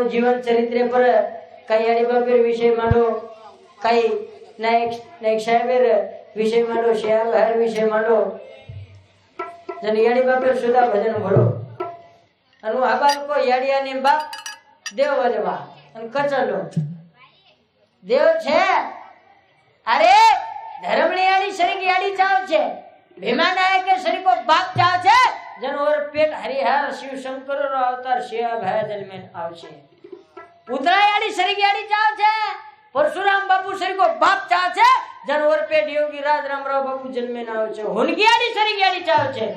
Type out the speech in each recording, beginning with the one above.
जीवन चरित्र पर काही अडिबापेर विषय मांडो, काही नायक साहेबेर विषय मांडो, शेयार बाहेर विषय मांडो, जन अडिबापेर सुद्धा भजन भरो अनु आबा लोको याडियानी बाप देव वजवा अन कचलो देव छे। अरे धर्मलियानी शरीक याडी चाव छे, भीमा नायक के शरीक को बाप चाव छे, जन और पेट हरिहर शिव शंकर रो अवतार शेया भाई जन्मेन आवशे। उतरायाडी शरीक याडी चाव छे, परशुराम बापू शरीक को बाप चाव छे, जन और पेट योगी राज रामराव बापू जन्मेन आवशे। हुनगियाडी शरीक याडी चाव छे,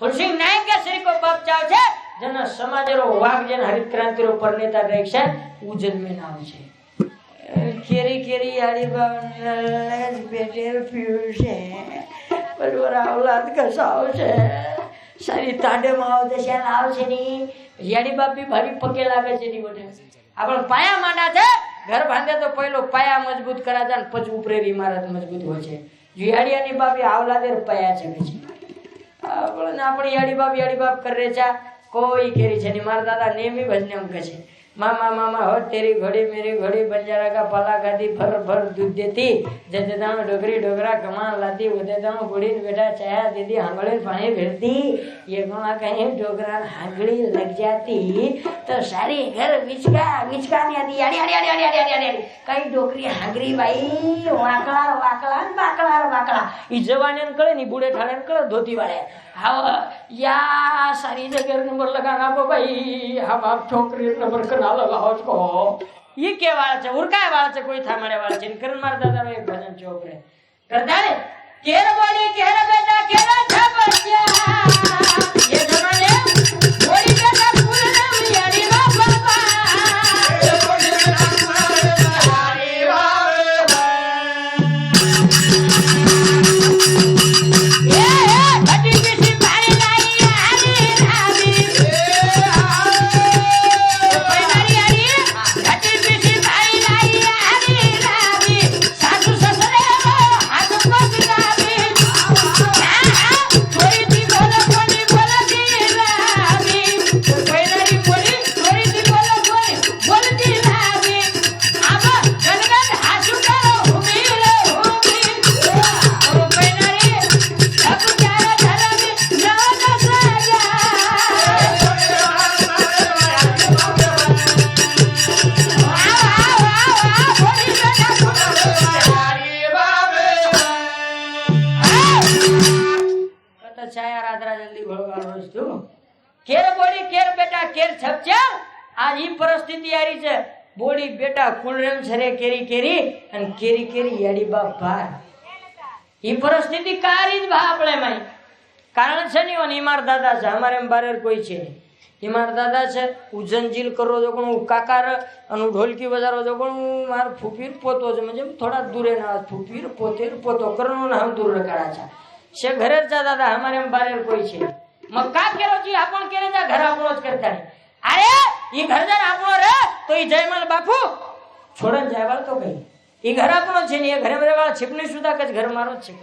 तुलसी नायक के शरीक को बाप चाव छे, जन समाजरो वाग जन हरित क्रांति रो प्रणेता रेक्षा उ जन्मेन आवशे। केरी केरी याडी बावलेज पेटेर फ्यूशे परवर औलाद कसाव छे, सारी ताडे माव दशा लाव छे नी याडी बाप भी भारी पके लागे छे नी बोले। आपण पाया मांडा छे, घर बांधे तो पहिलो पाया मजबूत करा जान પછી ઉપરેની ઇમારત મજબૂત હોય છે। याडियानी बाप औलादेर पाया छे આપણી याडी बाप करे छा कोई केरी छे नी। मार दादा नेमी भजने एम कहे मामा मामा हो तेरी घोड़ी मेरी घोड़ी बंजारा का पाला खाती भर भर दूध देती, जते दाणो डोगरी डोगरा कमान लाती, उदे दाणो घोड़ी बेटा चाया दीदी हांगड़ी पानी भेरती, ये गुणा कहीं डोगरा हांगड़ी लग जाती तो सारी घर विचका विचका नहीं आती। याडी याडी याडी याडी याडी याडी कई डोगरी हांगड़ी बाई वाकला वाकला वाकला वाकला ई जवाने न कळे नी बूढ़े ठाणे न कळे धोती वाले हाव या सारी जगह नंबर लगाना को भाई हम आप छोकरी नंबर कना लगाओ को ये के वाला छे उरकाय वाला छे कोई थामड़े वाला छे करण मार दादा एक भजन चोपरे करता रे केर बोली केर बेटा केरा छपसिया ये जमाने बोली बेटा फूल नाम यारी बाबा बोली बेटा कुलरेम छरे केरी केरी अन केरी केरी याडी बाप भार ई परिस्थिति कारीज भा आपले माई कारण छे नी ओनी मार दादा छे हमारे में बारे कोई छे ई मार दादा छे उजनजील करो जो कोण काकार अनु ढोलकी बजारो जो कोण मार फुफीर पोतो छे म्हणजे थोड़ा दूरे ना फुफीर पोतेर पोतो करनो ना हम दूर रकाड़ा छे छे घरे चा दादा हमारे में बारे कोई छे मग का केरो जी आपण केरे जा घर आपणोज करता रे अरे ई घर जर आपणो रे तो ई जयमाल बापू छोड़न जायवाल तो कई ई घर आपणो छे ने ए घरे रे वाला छिपनी सुधा कच घर मारो छे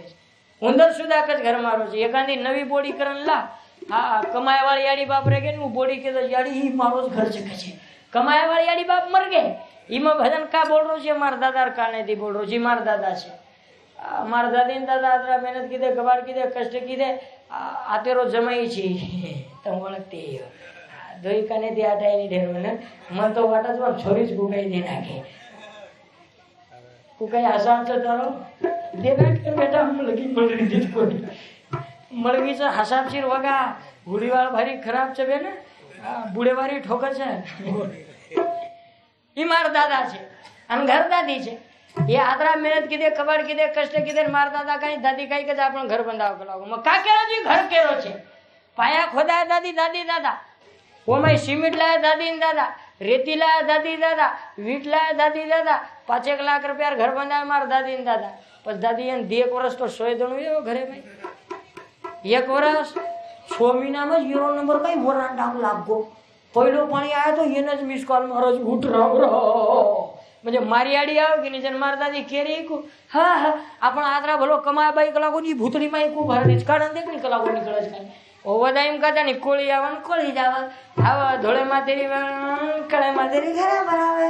उंदर सुधा कच घर मारो छे एकांदी नवी बोडी करन ला हां कमाय वाली याडी बाप रे के नु बोडी के तो याडी ही मारो घर छे के कमाय वाली याडी बाप मर गए ई में भजन का बोल रो छे मार दादा काने दी बोल रो जी मार दादा छे मार दादी ने दादा आदरा मेहनत कीदे कबाड़ कीदे कष्ट कीदे आ तेरो जमाई छी तम वळखते दोई कने दी आटाई नी ढेर मन तो वाटा जो छोरी ज गुगाई दे नाखे कुकाई आसाम च तारो देना के बेटा हम लगी मळगी दीत कोणी मळगीचा हसाबशीर वगा गुडीवाळ भारी खराब छे बेन बुडेवारी ठोकर छे ई मार दादा छे अन घर दादी छे ये आदरा मेहनत कीदे कबाड़ कीदे कष्ट कीदे मार दादा काई दादी काई के आपण घर बंधाव कलाव म का केरो जी घर केरो छे पाया खोदा दादी दादी दादा ओमाय सीमेंट लाया दादी दादा रेती लाया दादी दादा वीट लाया दादी दादा 5 लाख रुपया घर बंधाया मार दादी दादा पर दादी एन 1 वर्ष तो 100 दणो एवो घरे में 1 वर्ष 6 महीना में 0 नंबर कई मोरान डांग लागो पहिलो पानी आया तो येने ज मिस कॉल मारो उठ रहो म्हणजे મારી આડી આવે કે નહીં મારા દાદી કેરી ઈકું હા હા આપણ આદરા ભલો કમાય બાઈ કલાકોની ભૂતળીમાં ઈકું ભરે કાઢે દેખ ની કલાકો નીકળે છે ઓવદા એમ કહેતા ને કોળી આવવાનું કોળી જ આવા ધોળે માતેરી કળે માતેરી ઘરે ભરાવે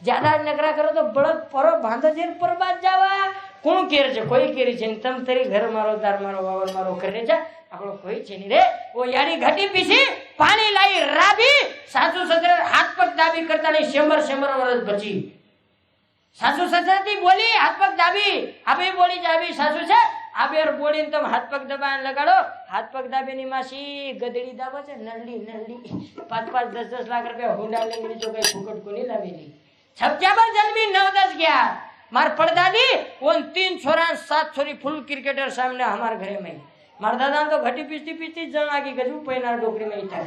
જ્યાદા નકરા કરો તો બળદ પરો બાંધો છે પરબાદ જાવા કોણ કેર છે કોઈ કેરી છે તમ તરી ઘર મારો તાર મારો વાવર મારો કરે છે આપણો કોઈ છે નહીં રે ઓ યાડી ઘટી પીસી પાણી લાવી રાબી સાસુ સસરા હાથ પગ દાબી કરતા નહીં શેમર વર્ષ બચી સાસુ સસરાથી બોલી હાથ પગ દાબી આપે બોલી જાબી સાસુ છે આબેર બોલીને તમે હાથ પગ દબાણ લગાડો હાથ પગ દાબીની માસી ગદડી દાબો છે નરડી 5-5 10-10 લાખ રૂપિયા હુંડા લઈને જો કઈ ફૂકટ કોની લાવેલી છપચાબર જન્મી 9-10 ગયા માર પડદાદી ઓન 3 છોરા 7 છોરી ફૂલ ક્રિકેટર સામને हमार घरे में मार दादा तो घटी पीसती जण आगी गजू पैना डोकरी में इता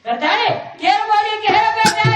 करता रे केर बोली के बेटा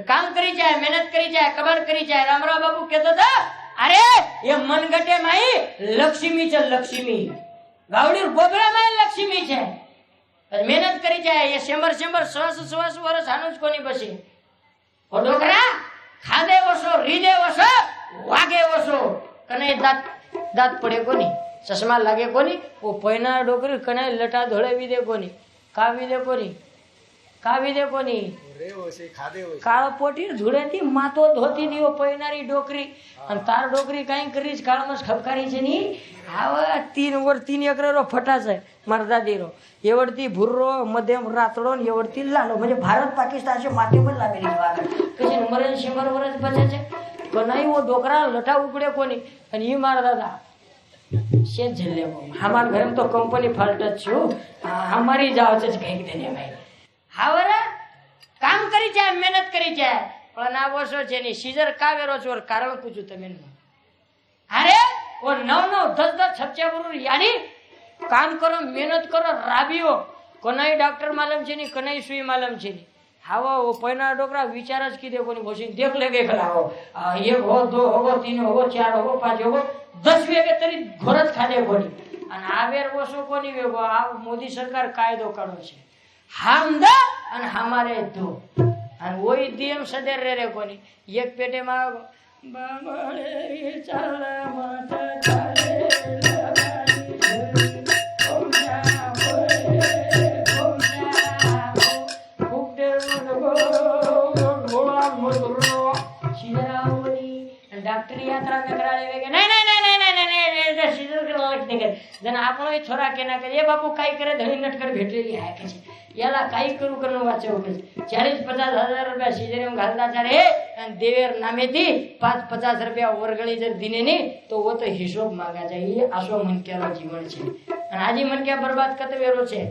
काम करी जाए मेहनत करी जाए कबर करी जाए रामराव बाबू कहता था अरे ये मनगटे माई लक्ष्मी છે લક્ષ્મી ગાવડી ગોબરા માં લક્ષ્મી છે મહેનત કરી જાય ये શેમર 100 વર્ષ આનું જ કોની બસી ઓ ડોકરા ખાદે વસો રીદે વસો વાગે વસો કને દાંત પડે કોની ચશ્મા લાગે કોની ઓ પૈના ડોકરી કને લટા ધોળેવી દે કોની કાવી દે કોની કાળો પોટી ધૂળેથી માતો ધોતી દીવો પૈનારી ડોકરી અને તાર ડોકરી કાઈ કરી કાળમાં ખબકારી છે ની આવા 3 એકરો ફટા છે મારા દાદીરો એવડતી ભૂરો મધ્યમ રાતડો ને એવડતી લાલો म्हणजे भारत पाकिस्तान से माथे पर लावेली વાત કે છે મરે શેમર વર્ષ બચે છે કનાઈ વો ડોકરા લઠા ઉકડે કોની અને ઈ મારા દાદા છે જલ્લે हमार घर में तो कंपनी फाल्ट छ हमारी जाव છે કઈક દેને ભાઈ હાવરા काम करी जाए मेहनत करी जाए पण आ वर्षो છે ની સીઝર કાવેરો ચોર કારણ પૂછું તમે अरे वो 9-9 10-10 छपचा बरोबर यानी काम करो मेहनत करो राबियो कोनाई डॉक्टर मालूम છે ની कनाई सुई मालूम છે ની हावा वो पैना डोकरा विचार ज कीदे कोनी बसी देख लेगे खलाओ एक हो 2 हो 3 हो 4 हो 5 हो 10 वेगे तरी घोरज खाने कोनी અને આવેર વસો કોની વેગો આ મોદી સરકાર કાયદો કાઢો છે हमद અને हमारे दो અને ઓય દીમ સદર રે કોની એક પેટે માં બાબળે ચાલ માતા ચાલે डॉक्टर यात्रा नगराळे वेगे नहीं सीजर के लग निकल जन आपनो छोरा केना करे ए बापू काई करे धणी नटकर भेटलेली आहे के याला काई करू करनो वाचे होते 40-50 हजार रुपया सीजर में घालता चारे અને દેવેર નામેથી 5-50 રૂપિયા ઓરગળી જર દિને ની તો वो तो हिसाब मागा जाए आसो मनक्यारो जीवन છે અને આજી मनक्या बर्बाद કતવેરો છે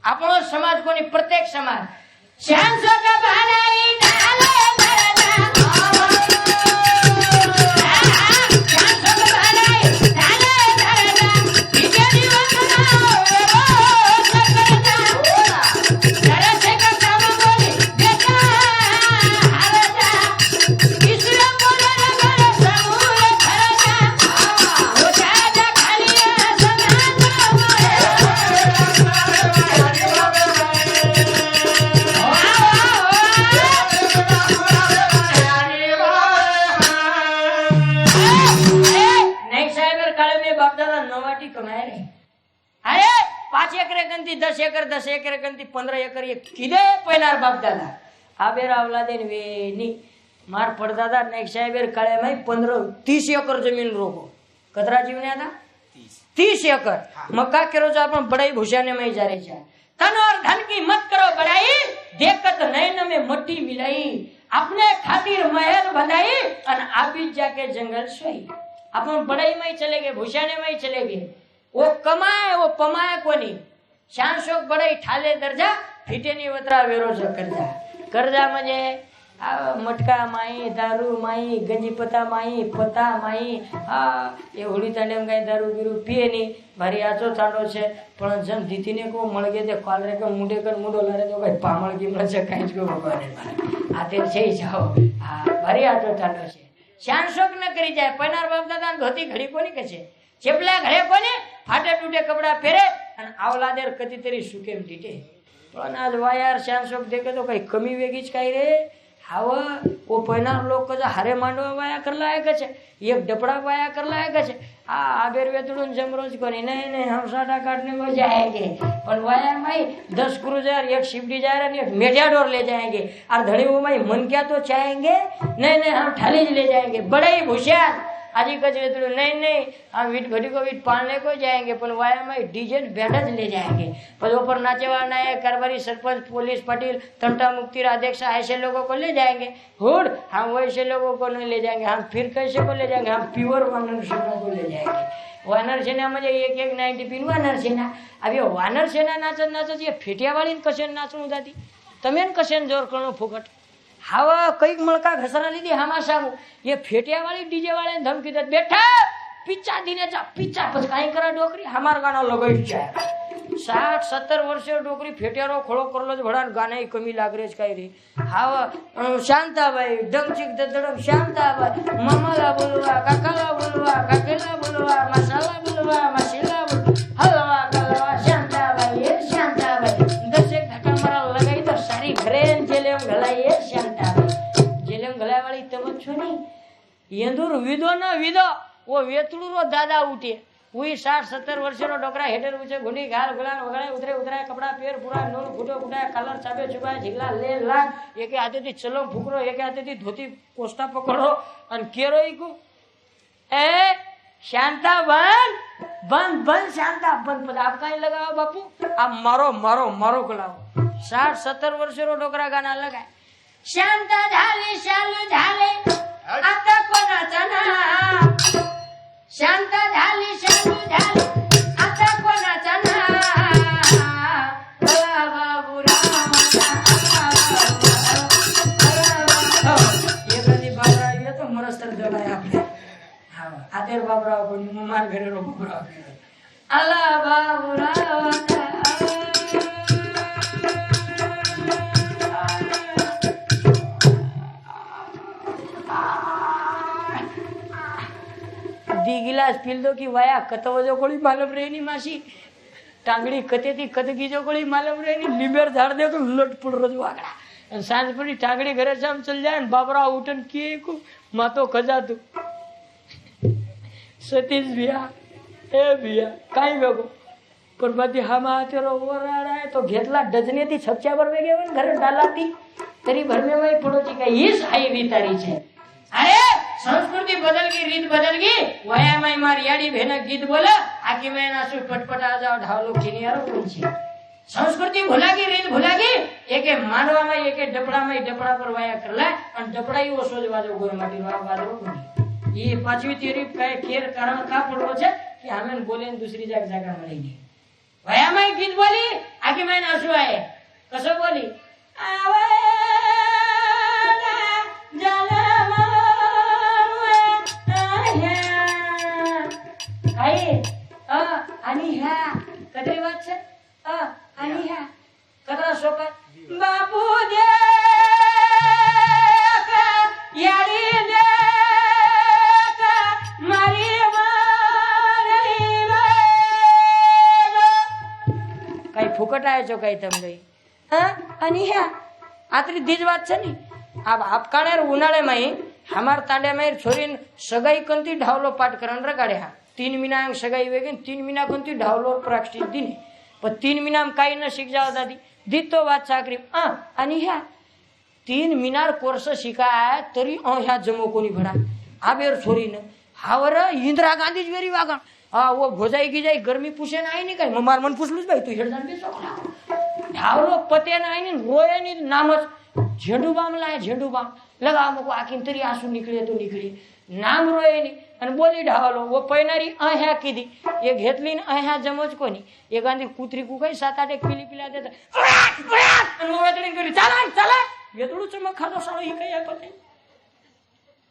આપણો સમાજ કોની પ્રત્યેક સમાજ શ્યામ સો કે ભાનાઈ ડાલે कमाए रे अरे 5 एकरे गंती 10 एकरे गंती 15 एकर ये किदे पहिला बाप दादा आबेर आवलादे वे नी मार पडदादा नाईक साहेब काळ्या माई 15-30 एकर जमीन रोको कतरा जीवने आता 30 एकर मक्का करो जो अपन बड़ाई भूषाने में जा रही है तन और धन की मत करो बड़ाई देखत नैन में मट्टी मिलाई अपने खातिर महल बनाई और आबिद जाके जंगल सोई अपन बड़ाई में चले गए भूषाने में चले गए वो कमाए वो पमाए कोनी शान शोक बड़ाई ठाले दर्जा फिटेनी वतरा वेरोज कर्जा म्हणजे मटका माई दारू माई गंजीपता माई पता माई એ હોળી તાંડેમ કઈ દારૂ બીરૂ પીએ નહીં ભારી આચો ચાંડો છે પણ જન દીતીને કો મળગે તે કાલરે કે મુંડે કર મુંડો લડે તો કઈ પામળ કી મળે છે કઈ જ કો ભગવાને આ તે છે જાઓ આ ભારી આચો ચાંડો છે શાન શોક ન કરી જાય પનાર બાપ દાદા ધોતી ઘડી કોની કે છે ચેપલા ઘરે કોને ફાટે તૂટે કપડા પહેરે અને આવલાદેર કતી તરી સુકેમ દીટે પણ આજ વાયાર શાન શોક દેખે તો કઈ કમી વેગી જ કાઈ રે हावा वो पहना लोग का हारे मांडवा वाया करला है कचे एक डपड़ा वाया करला है कचे आबेर वेतडून जमरोज कोनी नहीं हम साटा काटने में जाएंगे पर वाया माई 10 क्रूजर एक शिफ्ट डिजायर और एक मेटाडोर ले जाएंगे और धड़ी वो माई मन क्या तो चाहेंगे नहीं हम ठाली ले जाएंगे बड़ा ही भूषण आजी कच वेतडू नहीं हम वीट घड़ी को वीट पालने को जाएंगे पर वाया माई डीजे बैंड ज ले जाएंगे पर ऊपर नाचे वाला है कारभारी सरपंच पुलिस पाटिल तंटा मुक्ति अध्यक्ष ऐसे लोगों को ले जाएंगे हुड हम वैसे लोगों को नहीं ले जाएंगे हम फिर कैसे को ले जाएंगे हम प्योर वानर सेना को ले जाएंगे वानर सेना म्हणजे एक 90 पिन वानर सेना अब ये वानर सेना नाचत ये फेटिया वाली कशेन नाचणू जाती तमेन कशेन जोर करणो फुकट हवा कई मलका घसरा लीधी हमा सामू ये फेटिया वाली डीजे वाले धमकी देत बेटा पीछा दीने जा पीछा पछ काई करा डोकरी हमार गाना लगाई जाए 60-70 वर्षे डोकरी फेटियारो खोळो करलो भडान गाना कमी लाग रेच काय रे हावा शांताबाई डमचिक दडम शांताबाई मामाला बोलवा काकाला बोलवा काकेला बोलवा मसाला बोलवा मसाला हलवा कलवा शांताबाई ये शांताबाई 10 एक धक्का मारा लगाई तो सारी घरे जेले घलाई ये शांताबाई जेले घलाय वाली तम छो नहीं येंदुर विदो ना विदो वो वेतड़ू रो दादा उठे वही 60-70 वर्षे रो डोकरा हेडर ऊंचे गुंडी घाल गुलान वगड़े उतरे कपड़ा पेर पूरा नून फूटो फूटा कलर चाबे चुबाए झिगला ले लाग एके हाथे थी चलो फुकरो एके हाथे थी धोती कोस्टा पकड़ो अन केरो इकु ए शांता बन शांता बन पद आप काई लगाओ बापू आप मारो कलाओ 60-70 वर्षे रो डोकरा गाना लगाए शांता झाले शालू झाले आता कोणाचा ना शांत झाली शालू झाली आता कोणाचा ना बाबूराव एखादी बाबराव येतो मरस्तर जगाय आपल्या आतेर बाबराव कोणी मुमार घरे रो बाबराव आला बाबूराव दी गिलास पील दो की वाया कतवजो कोळी मालूम रेनी मासी टांगड़ी कते थी कतगी जो कोळी मालूम रेनी लिबेर झाड़ दे तो लटपुड़ रोज वागड़ा सांझ पड़ी टांगड़ी घरे शाम चल जाए बाबरा उठन के को मातो खजा तू सतीश भैया ए भैया काई बेगो पर बादी हमा तेरो ओराड़ा है तो घेतला डजने थी छपचा पर वेगे वन घर डालाती तेरी भर में वही पड़ोची का ये आई भी तारी छे अरे संस्कृति बदल गई रीत बदल गई वया माई मार याड़ी भेना गीत बोला आकी मैं नासु पटपट आ जाओ ढालो खिनियारो कौन छी संस्कृति भुला गई रीत भुला गई एके मानवा में एके डपड़ा में डपड़ा पर वया करला और डपड़ा ही वो सोज बाजो गोर माटी बाजो कोनी ये पांचवी तेरी काय केर कारण का पड़ो छे कि हमें बोले दूसरी जगह मिलेगी वया माई गीत बोली आकी मैं नासु आए कसो बोली आवे जाला आणि ह्या कधी वाच आणि ह्या कदरा सोपत बापू दे यारी दे मारी काही फुकट आहे जो काही तम गई आणि ह्या आतरी दीज वाच नी अब आपकाणेर उन्हाळे माई हमार तांड्या माई छोरीन सगाई कंती ढावलो पाठ करन रगाडे हा 3 महीना सगाई वेगन 3 महीना कोणती ढावलो प्राक्टिस दिने पण 3 महीना काही न शिक जाव दादी दितो वाच चाकरी आणि ह्या 3 मीनार कोर्स शिकाय तरी ह्या जमो कोणी भरा आबेर छोरीने हावर इंदिरा गांधी वेरी वागण हा वो भोजाई की जाई गर्मी पूछे नाही नहीं काय मार मन पूछलुच भाई तू हेडजान बे सोकला हावलो पते नाही ने रोये ની નામજ झेंडू बाम लाय झेंडू बाम लगा मको आखिन तरी आंसू निकळे तो निकळे नाम रोये ની અને બોલી ઢાવલો वो पैनारी अह्या कीधी ये घेतली ने अह्या जमोज कोनी ये गांधी कुत्री कु कई 7-8 एक पीली पीला देता અને ઓવેતડી કરી ચાલે ચાલે વેતડું ચમક ખાતો સાળો ઈ કઈ આપતે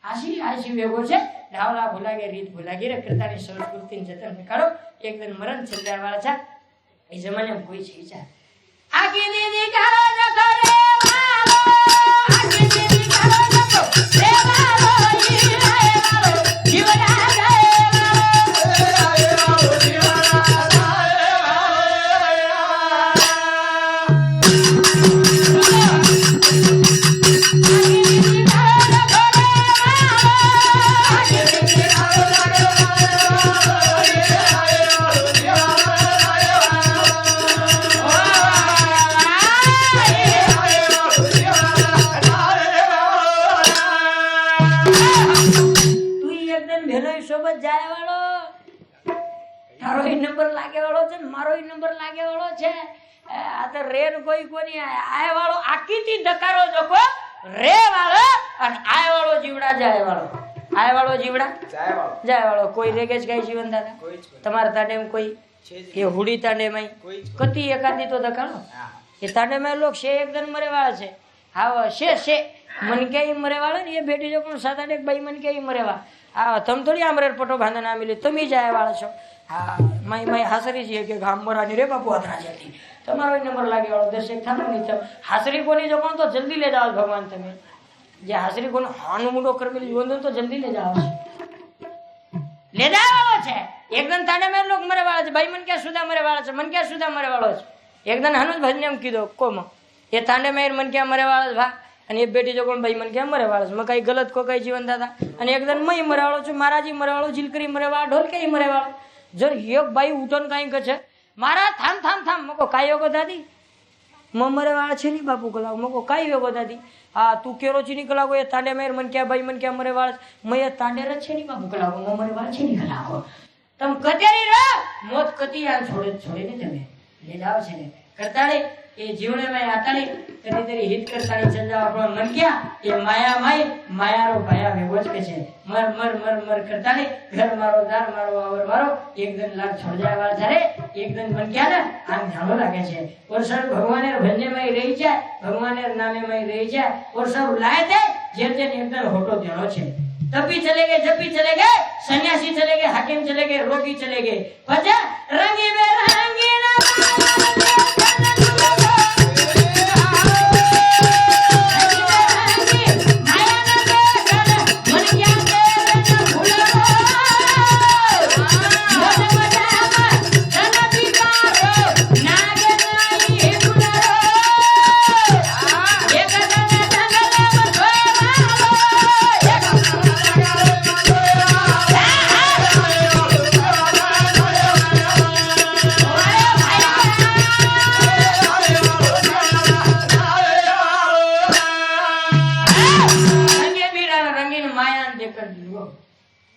આશી વેગો છે ઢાવલા ભૂલાગે રીત ભૂલાગી રે કરતાની સંસ્કૃતિને જતન કાઢો એકદમ મરણ ચંદાર વાળા છે એ જમાને કોઈ છે છે આકી દીદી કાળો જખો રે વાલો આકી દીદી કાળો જખો રે વાલો ઈ રે વાલો જીવડા नंबर लागे वाळो छे मारो नंबर लागे वाळो छे आ तो रेन कोई कोनी I वाळो आकीती धकारो Joko ray वाळो an I वाळो जीवड़ा जाय वाळो जीवड़ा जाय वाळो कोई रेगेज काई जीवन दादा તમાર તાડેમ કોઈ એ હુડી તાડે માં કતી એકાદી તો ધકારો એ તાડે માં લોક છે એકદમ મરે વાળા છે હા છે मन के मरे वाला ने ये बेटी जो पण 7-8 एक भाई मन के मरे वा आ तम थोड़ी आमरेर पटो बांधना ना मिले तुम ही जाय वाला छो हाँ माई हासरी छे के गाम मरानी रे बापू आदरा जाती તમારો નંબર લાગે વાળો દર્શક થાનો ની છે હાસરી કોની જો પણ તો જલ્દી ले जाओ भगवान તમે જે હાસરી કોનો હાનો મુંડો કરમેલી જોંદો તો જલ્દી ले जाओ ले जाओ છે એકદમ તાને મે લોક મરે વાળા છે ભાઈ મન કે સુધા મરે વાળા છે મન કે સુધા મરે વાળો છે એકદમ હનુજ ભજન એમ કીધો કોમ એ તાને મે મન કે મરે વાળા છે ભા અને એ બેટી જો કોણ ભાઈ મન કે મરે વાળો છે મે કઈ ગલત કો કઈ જીવન દાદા અને એકદમ મય મરે વાળો છું મારાજી મરે વાળો જીલકરી મરે વાળો ઢોલકે મરે વાળો जर एक बाई उठन काई कछे मारा थाम मको काय योगो दादी ममरे वाला छे नी बापू कलाव मको काय योगो दादी हां तू केरो छी नी कलाव ये तांडे मेर मन क्या भाई मन क्या मरे वाला मय तांडे र छे नी बापू कलाव ममरे वाला छे नी कलाव तम कतेरी रे मोत कती आ छोड़े ने तमे ले जाओ छे ने करताळे ए जीवने में आताळी कदी तरी हित करताळी चल जाओ आपनो मन क्या ये माया रो भाया वेगोज के छे मर करताळी घर मारो दार मारो आवर मारो एक दिन लाग छोड़ जाय वाला जारे एक दिन मन क्या ना आम झालो लागे छे और सब भगवानेर भजने में रही जाय भगवानेर नामे में रही जाय और सब लाए थे जे एकदम होटो देणो छे तपी चले गए सन्यासी चले गए हाकिम चले गए रोगी चले गए पछे रंगी बेरंगी ना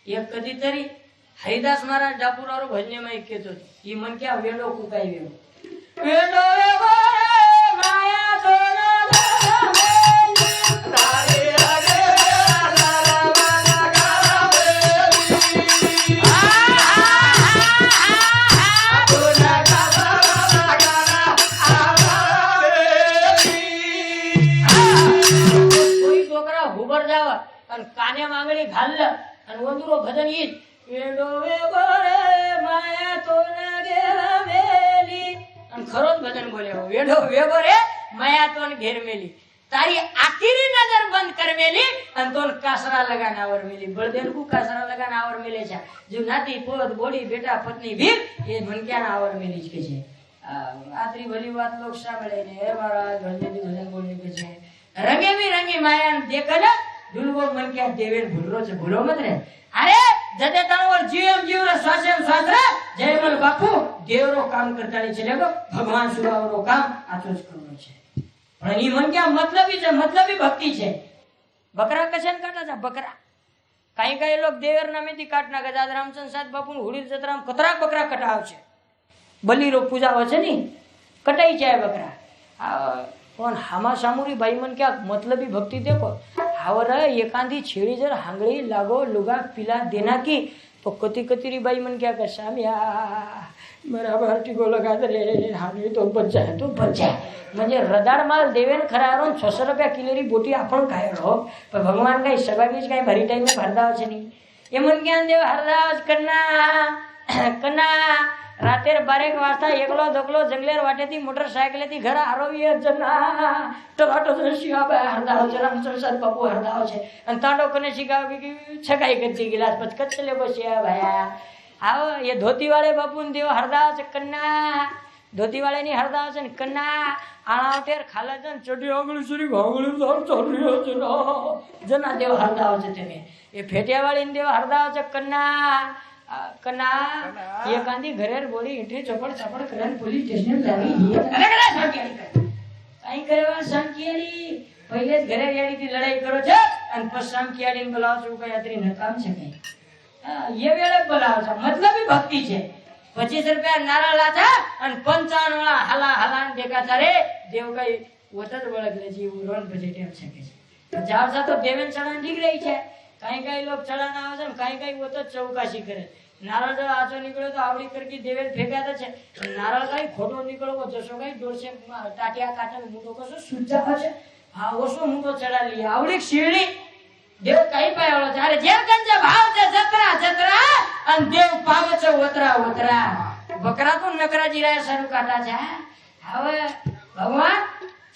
एक कदी तरी हरिदास महाराज डापुरारो भजने में केतो ई मन क्या वेडो कुकाई वेडो वेडो माया तो तारे आगे लाला वाला गावे कोई छोकरा हुबर जावा अन काने मांगणी घाल અને વંદુરો ભજન ઈ વેડો વેગો રે માયા તો ના ઘેર મેલી અને ખરો ભજન બોલ્યો વેડો વેગો રે માયા તો ને ઘેર મેલી તારી આખીરી નજર બંધ કર મેલી અને તોન કાસરા લગાન આવર મેલી બળદેવ કુ કાસરા લગાન આવર મેલે છે જો નાતી પોત બોડી બેટા પત્ની વીર એ મનક્યાના આવર મેલી છે આતરી ભલી વાત લોક સાંભળે ને હે મહારાજ ભજન બોલી કે છે રંગી માયા દેખને दुलगो मन क्या देवेन भूलो छे भूलो मत रे अरे जदे तावर जीव रे श्वास रे जयमल बापू देवरो काम करतानी चलेगो भगवान सुरावरो काम आतो ज करनो छे પણ ઈ મન ક્યાં મતલબી છે, મતલબી ભક્તિ છે. બકરા કશાને કાઢા છે? બકરા કઈ કઈ લોકો દેવેર નામેથી કાઢ નાખે છે. આજ રામચંદ્ર સાહેબ બાપુ હુડી જતરામ કતરાક બકરા કટાવ છે. બલીરો પૂજાઓ છે ને કટાઈ જાય બકરા. પણ હામા સામુરી ભાઈ મન ક્યાંક મતલબી ભક્તિ દેખો. હાવર એકાંધી છેડી જર હાંગળી લાગો લુગા પીલા દેના की तो कती कतीरी बाई मन क्या कर सामिया बराबर टीको लगा दे हानी तो बच जाए म्हणजे रदाड माल देवेन खरारो 600 रुपया किलोरी बोटी आपण खायलो पण भगवान काही सभागीच काही भरी टाइम में भरदाव છે ની એ મન જ્ઞાન દેવ હરદાસ કન્ના રાતે 12 વાગતા એકલો દોકલો જંગલેર વાટેથી મોટરસાયકલેથી ઘર આરોવીએ જના ટોટો શિવાબા હરદાવ છે રામચંદ્ર બાપુ હરદાવ છે અને તાંડો કને શીખાવ કે છગાઈ કરતી ગિલાસ પછી કચ્છલે બસ્યા ભાયા આવો એ ધોતી વાળે બાપુ ને દેવ હરદાવ છે કન્ના ધોતી વાળે ની હરદાવ છે ને કન્ના આણાવટેર ખાલા જન ચડી આંગળી સુરી ભાંગળી સાર ચડ્યો છે જના દેવ હરદાવ છે તમે એ ફેટિયા વાળી દેવ હરદાવ છે કન્ના कना ये गांधी घरेर बोली इठे चपड़ चपड़ करन पुलिस स्टेशन लावी अरे करा सांकियाड़ी काई करवा सांकियाड़ी पहिले घरे याड़ी की लड़ाई करो छ अन पर सांकियाड़ी ने बोलाव छो के यात्री नकाम छे के ये वेळे बोलाव छ मतलब ही भक्ति छे 25 रुपया नारा लाथा अन 55 वाला हला हलान देखा था रे देव कई वतज वळगले जी रोन बजेट एम छे के जाव सा तो देवेन चढ़ान ठीक रही छे कई कई लोग चढ़ाना आवे छे कई कई वो तो चौकाशी करे नारळ जर आचो निकळ्यो तो आवडी करकी देवेल फेंकाता छे नारळ कई खोटो निकळવો जसो कई डोरसे टाटिया काटन मुंडो कसो सुजा छे हा ओसो मुंडो चढ़ा ली आवडी शीळी देव कई पायळो जारे जे कंजे भाव छे जत्रा जत्रा अन देव पावे छे वतरा वतरा बकरा तो नकरा जीराय सरू काटा छे હવે ભગવાન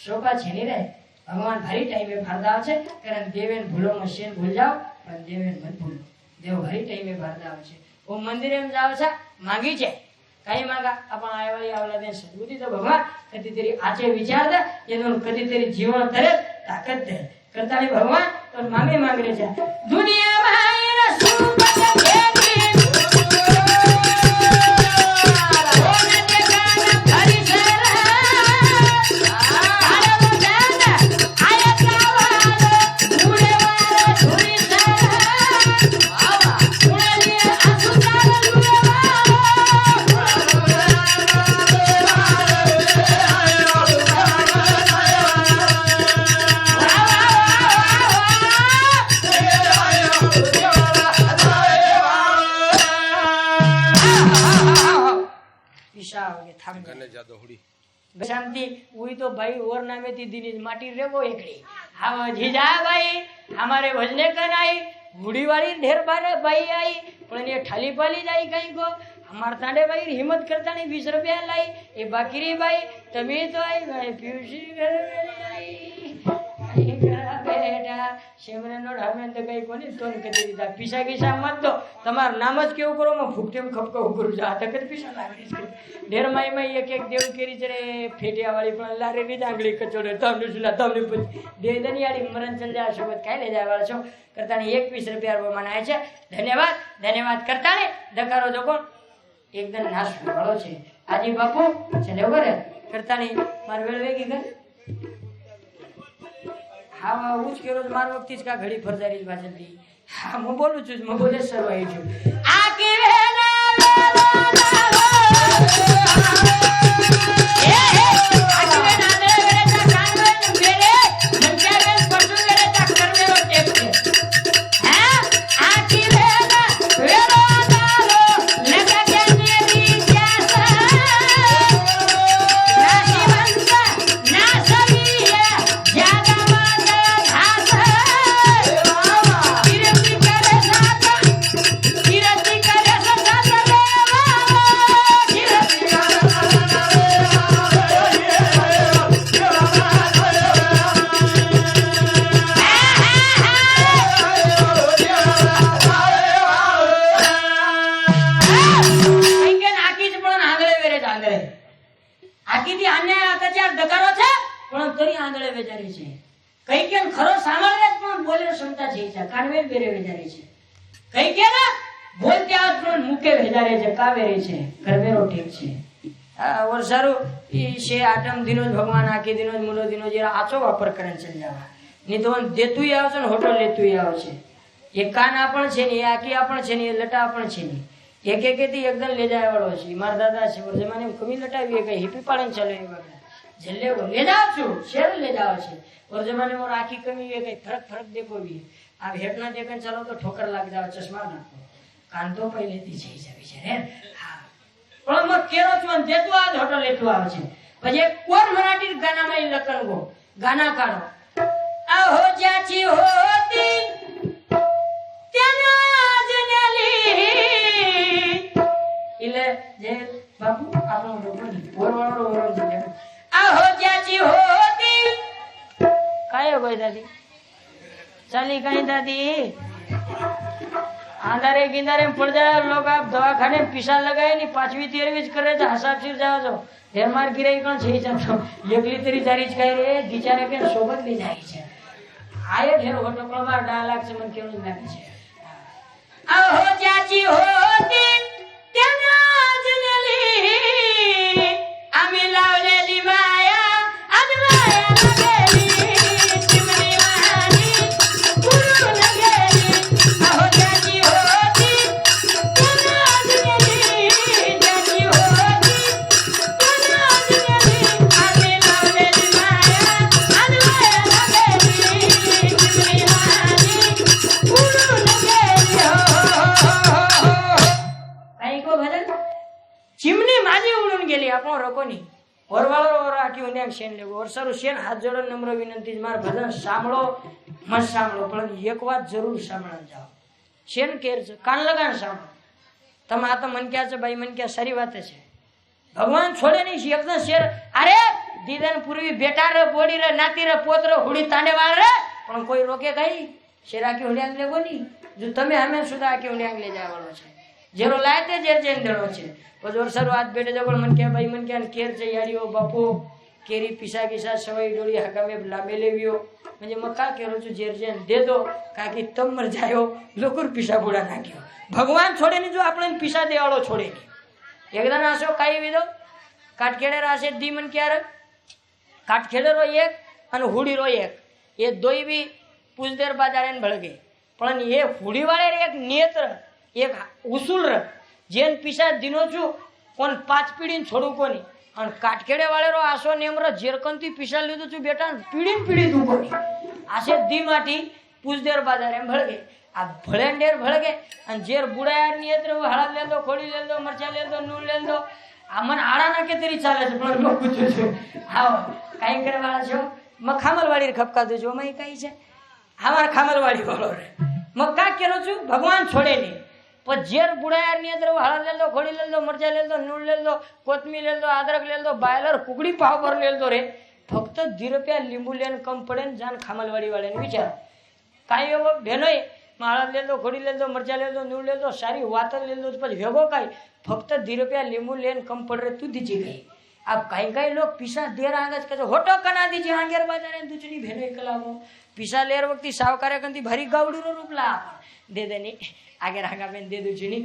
શોભા છેની રે ભગવાન ભારી ટાઈમે ભરદાવ છે કારણ દેવેન ભૂલો મશીન ભૂલ જાવ પણ દેવેન મત ભૂલો દેવ ભારી ટાઈમે ભરદાવ છે ઓ મંદિરે में जाव छा मांगी छे काई मांगा आपण आयवाली आवला दे सद्बुद्धि तो भगवान कदी तेरी आचे विचार दे एनो कदी तेरी जीवन करे ताकत दे करताली भगवान तो मांगे मांग रे छे दुनिया में सुख देगी शांति हुई तो भाई और नामे थी दिनी माटी रेवो एकड़ी हाँ जीजा भाई हमारे भजने कन आई बूढ़ी वाली ढेर बारे भाई आई पण ये ठाली पाली जाई कहीं को हमार तांडे भाई हिम्मत करता नहीं 20 रुपया लाई ये बाकीरी भाई तभी तो आई भाई पीयूषी घर आई बेटा शेमरे नो ढामेन तो कई कोनी तोन कदी दीदा पीसा गीसा मत दो तमार नाम ज केव करो म फुकटेम खपको करू जा तकत पीसा लागरीस ढेर माई में एक एक देव केरी चरे फेटिया वाली पण लारे नी जांगली कचोड़े तमने सुला तमने दे दनियाड़ी मरण चल जा सोबत काय ले जावाळ छो करतानी 21 रुपया रो मनाय छे धन्यवाद धन्यवाद करताने दकारो जो कोण एकदम नाश वाळो छे आजी बापू चले ओरे करतानी मार वेळ वेगी कर हाँ उच के रोज मार वक्ती का घड़ी फरजारी भाषण दी हाँ मैं बोलू छू मैं बोले सरवाई छू आके वेला और सारू शे आटम दिनो भगवान आके दिनो मूलो दिनो जरा आचो वापर करे चल जावा नहीं तो देतुं आवशे ने होटल लेतुं आवशे ये कान आपण छे ने आकी आपण छे ने लटा आपण छे ने एक एक थी एकदम ले जाए वाळो छे मार दादा छे और जमाने कमी लटावी के हिपी पालन चले वगैरह जल्ले को ले जाओ छु शेर ले जाओ छे और जमाने में आखी कमी है कई फरक फरक देखो भी आप हेटना देखन चलो तो ठोकर लाग जाओ चश्मा नाखो कान तो पहले थी छई जावी छे रे हां पण म केरो छु देतो आज होटल लेतो आवे छे પછી કોણ મરાઠી ગાનામાં લખન ગો ગાના કાઢો આહો જાચી હોતી इले जे बाबू आपनो रोकन पोरवाळो रोकन जे आ हो जाची होती काय हो दादी चाली काय दादी आंधारे गिंधारे पड़ जाए लोग आप दवाखाने पिसा लगाए नहीं 5वीं 13वीं करे तो हसाब सिर जाओ जो ढेर मार गिराई कोण छे चमचो एकली तरी जारीच काय रे बिचारे के सोबत ले जाई छे आये ढेर होटल में 10 लाख से मन केवल लागे छे आ हो जाची होती शेन लेगो और सर शेन हाथ जोड़ो नम्र विनंती मार भजन सांभळो मत सांभळो पण एक बात जरूर सांभळन जाओ शेन केर कान लगान सांभळो तम आ तो मन क्या छे भाई मन क्या सारी बात है भगवान छोड़े नहीं एकदम शेर अरे दीदन पूर्वी बेटा रे बोडी रे नाती रे पोत रे हुडी तांडे वाळ रे पण कोई रोके कई शेरा की हुडियांग लेगो नी जो तमे हमें सुधा की हुडियांग ले जाय वाळो छे जेरो लाय ते जेर जेन देणो छे पजोर शरूआत बेटे जगळ मन क्या भाई मन क्या केर छे याडीओ बापू केरी पिसा किसा सवाई डोली हका में लांबे लेवियो म्हणजे मग का केरो छु जेर जेन दे दो काकी तम मर जायो लोकुर पिसा बुडा नाख्यो भगवान छोड़े नहीं जो आपने पिसा देवाळो छोड़े नहीं एकदा नासो काई विदो काटखेडे रासे दी मन क्या रे काटखेडे रो एक अन हुडी रो एक ये दोई भी पुजदेर बाजारेन भळगे पण ये हुडी वाळे रे एक नेत्र एक उसूल रे जेन पिसा दिनो छु कोण 5 पीढ़ी छोड़ू कोनी और काटखेड़े वाले रो आसो नेमरा जेरकंती पिसा लीधो छु बेटा पीढ़ी पीढ़ी दू कोनी आसे दी माटी पुजदेर बाजारे भळगे आ भळेंडेर भळगे अन जेर बुडायार नियत्र हळद ले दो खोडी ले दो मरचा ले दो नून ले दो आमन आड़ा ना के तरी चाले छे पण लोग पूछे छे हां काई करे वाला छो म खामलवाड़ी खपका दो जो मई काई छे हमार खामलवाड़ी वालो रे म का केरो छु भगवान छोड़े नहीं पर जेर बुडायार नियत्र हळद ले दो खोडी ले दो मरचा ले दो नून ले दो कोथमीर ले दो अदरक ले दो बायलर कुकड़ी पाव भर ले दो रे फक्त 10 रुपया लिंबू लेन कम पड़े जान खामलवाड़ी वाले ने विचार काई एवो भेनोय हळद ले दो खोडी ले दो मरचा ले दो नून ले दो सारी वातर ले दो પછી વેગો કાઈ ફક્ત 10 रुपया લીંબુ લેન કમ પડ રે તું દીજી ગઈ अब काई काई लोग पिसा देर आगज के होटो कना दीजिए आंगेर बाजारे दूचनी भेनो कलावो पिसा लेर वक्ती सावकारे कंती भारी गावडी रो रूपला दे देनी आगे रांगा बेन दे दूचनी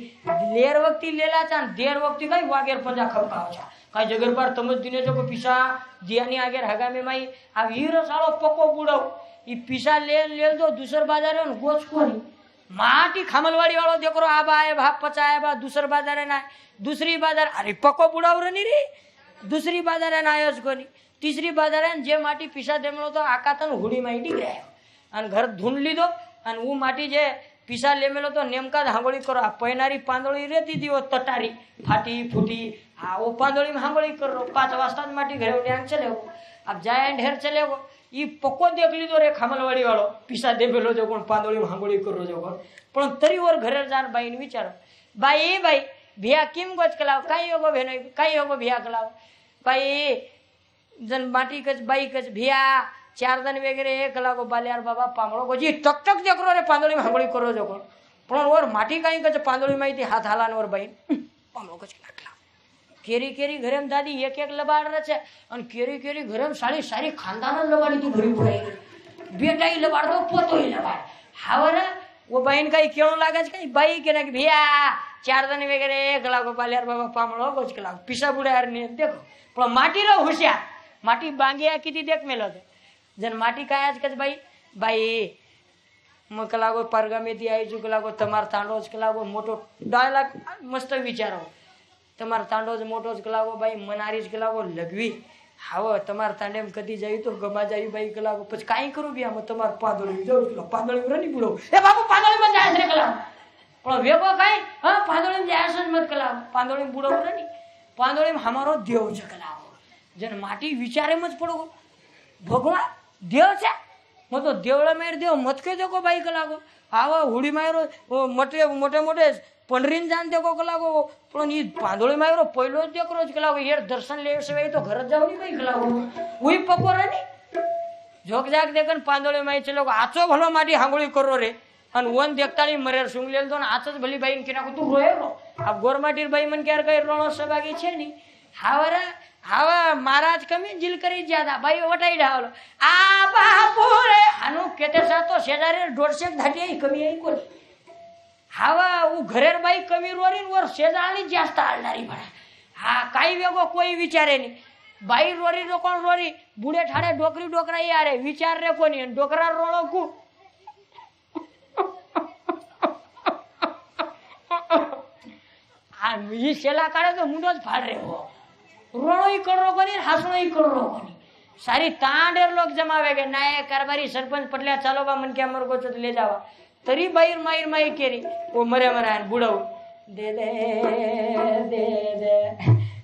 लेर वक्ती लेला चान देर वक्ती काई वागेर पंजा खपकाव छा काई जगर पर तमज दिने जो को पिसा दियानी आगे हागा में माई आ वीर साळो पको बुडो ई पिसा लेल दो दूसर बाजारे गोच कोनी माटी खामलवाड़ी वालो देखरो आबा आए भाप पचाए बा दूसर बाजारे ना दूसरी बाजार अरे पको बुडाव रे नी रे दूसरी बाजारे ना आयोज कोनी तीसरी बाजारे जे माटी पिसा देमलो तो आकातन हुडी माटी गयो अन घर धून लीधो अन ऊ माटी जे पिसा लेमेलो तो नेमका हांगोळी करो आ पैनारी पांदोळी रेती दी ओ तटारी फाटी फूटी आ ओ पांदोळी में हांगोळी करो 5 वाजता माटी घरे उड्यांग चले अब जाए ढेर चले गो ई पक्को देख लीधो रे खामलवाड़ी वालो पिसा देमेलो जो कोण पांदोळी में हांगोळी करो जो कोण पण तरी वर घरे जान बाईन विचारो बाई भिया किम गोच कलाव काई होगो भेनो काई होगो भिया कलाव बाई जन माटी कच बाई कच भिया 4 दिन वगैरह एक लागो बाल्यार बाबा पामड़ो को जी टक टक देखरो रे पांदोळी में हांगोळी करो जो कोण पण वर माटी काई कच पांदोळी में थी हाथ हालान वर बाई पामड़ो कच नाखला केरी केरी घरेम दादी एक एक लबाड़ रे छे अन केरी केरी घरेम सारी सारी खानदान लबाड़ी थी भरी पड़ाई बेटाई लबाड़ दो पोतोई लबाड़ हावरा वो बहन काही केळू लागायचं काही बाई के ना भैया 4 जण वगैरे कलागो पाल्यार बाबा पामळो गोच कलागो पिसा बुड्यार ने देखो पण माटी रो हुशियार माटी बांगिया किती देख मेलो जन माटी काय आज कच बाई बाई मग कलागो परगामेती आई जो कलागो तमार तांडोज कलागो मोटो डायलॉग मस्त विचारो तमार तांडोज मोटोज कलागो बाई मनारीज कलागो लगवी हाव तमार तांडेम कदी जाई तो गमा जाई बाई कलागो પછી કાઈ કરું બી આમ તમાર પાંદળી જો પાંદળી રની બુડો એ બાપુ પાંદળી માં જાય છે કલા પણ વેગો કાઈ હા પાંદળી જાય છે મત કલા પાંદળી બુડો રની પાંદળી હમારો દેવ છે કલા જન માટી વિચારે મત પડો ભગવાન દેવ છે મો તો દેવળા મેર દેવ મત કે દેકો બાઈ કલાગો આવા હુડી મારો મોટે મોટે મોટે पंडरीन जान देखो कलागो पण ई पांदोळी मायरो पहिलो देखरो कलागो यार दर्शन ले सेवे तो घर जाऊ नी भाई कलागो उई पकोरे नी जोक जाक देखन पांदोळी माय चलो आचो भलो माटी हांगोळी करो रे अन वन देखतानी मरेर सुंगलेल तो आचच भली बाई किना को तू रोय रो अब गोरमाटीर बाई मन केर कई रोणो सबागी छे नी हावरा हावा महाराज कमी जिल करी ज्यादा बाई वटाई ढावलो आ बापू रे हानु केते सा तो शेजारे 150 धाटी कमी आई कोण हावा उ घरेर बाई कमी रोरी वर शेजाळी जास्त आळणारी म्हणा हा काही वेगो कोई विचारे नी बाई रोरी रो कोण रोरी बुडे ठाडे डोकरी डोकरा यारे विचार रे कोणी डोकरा रोळो कु आ मी शेला काढे तो मुंडोच फाड रे हो रोळोई करो कोणी हासणोई करो कोणी सारी तांडेर लोक जमावे गे नायक कारभारी सरपंच पटल्या चालोबा मन के अमर गोचत ले जावा तरी बाईर माईर माई केरी वो मरे मरा बुड़ाऊ दे दे दे दे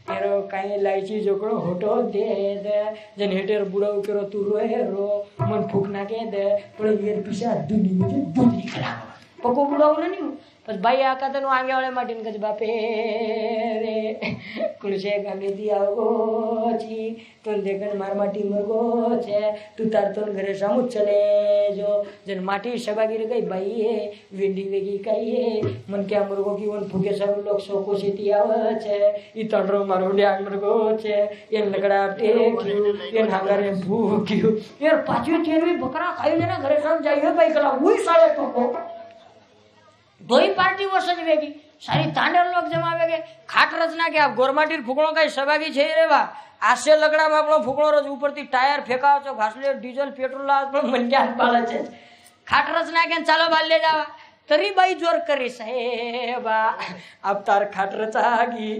तेरो काई लायची जोकड़ो होटो दे दे जन हेटेर बुड़ाऊ करो तू रोए रो मन फूक ना के दे पण येर पिसा दुनी मुझे दुनी करा पको बुड़ाऊ नहीं बस बाई आका तनो आगे वाले माटीन कज बापे रे कुलसे गामे दिया गो छी तोन देखन मार माटी मरगो छे तू तार तोन घरे सामु चले जो जन माटी सबागी रे गई बाई है वेंडी वेगी काई है मन के मरगो की वन फुगे सब लोग सोको सेती आवे छे ई तंडरो मारो ड्याग मरगो छे ये लगड़ा टेक्यू ये हांगारे भूक्यू यार पाछू तेरवी बकरा खाई लेना घरे साम जाइयो बाई कला वही साले तो दोई पार्टी वर्षज वेगी सारी तांडर लोग जमावे गे खाट रचना के आप गोरमाटीर फुकड़ो कई सभागी छे रे बा आसे लगड़ा में आपनो फुकड़ो रोज ऊपरती टायर फेकाव छो घासले डीजल पेट्रोल लाव पण मन क्या पाला छे खाट रचना के चालो बाल ले जावा तरी बाई जोर करी साहेबा आप तार खाट रचागी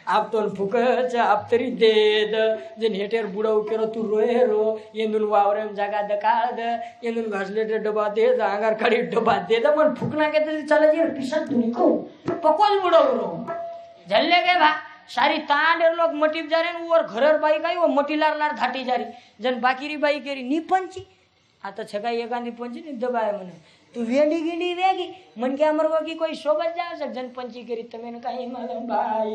आप तोन फुकच आप तरी दे द जन हेटेर बुड़ाऊ केरो तू रोए रो येंदुन वावरेम जागा दकाळ द येंदुन घासले डब्बा दे द आंगार काढी डब्बा दे द पण फुकना के तरी चाले जी पिसा तुनी को पकोल बुड़ाऊ रो जल्ले के भा सारी तांडेर लोग मटीप जा रे और घरर बाई काई वो मटीलार लार धाटी जारी जन बाकीरी बाई केरी नी पंची आता छगाई एकांदी पंची नी दबाय मने तू वेंडी गिंडी वेगी मन के अमरगो की कोई शोभत जाव सक जन पंची करी तमे न काई मालम भाई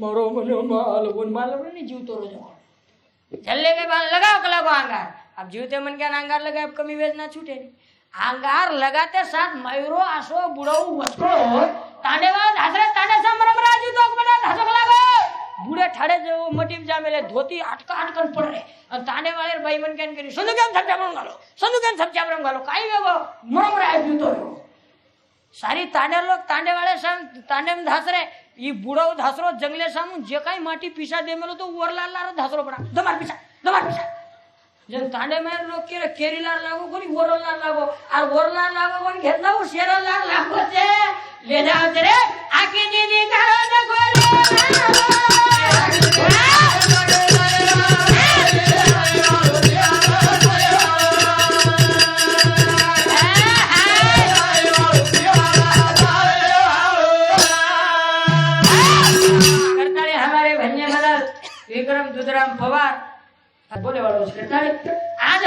मरो मनो माल वन मालम नहीं जीव तो रोज चलले के बाद लगाओ कला को आंगार अब जीवते मन के आंगार लगाए अब कमी वेज ना छूटे नहीं आंगार लगाते साथ मयूरो आसो बुड़ाऊ वस्को तांडेवा धासरे तांडे सा मरम राजू तो बना धासो कला को बूढ़े ठाड़े जो मटीम जामेले धोती अटका अटकन पड़ रहे और तांडे वाले भाई मन के करी संदू केम छपचाबरम गालो संदू केम छपचाबरम गालो काई वेगो मरम राजू तो सारी तांडे लोग तांडे वाले सम तांडे में धासरे ई बुड़ाऊ धासरो जंगले सामू जे काई माटी पिसा देमेलो तो वरलार लार धासरो पड़ा दमार पिसा जन तांडे में लोग के केरीलार लागो कोनी वरलार लागो और वरलार लागो कोनी घेतला वो शेरलार लागो छे ले जाओ रे आके दीदी करो देखो करताले हमारे भन्य मदल विक्रम दुधराम पवार बोले वालों से करताले आज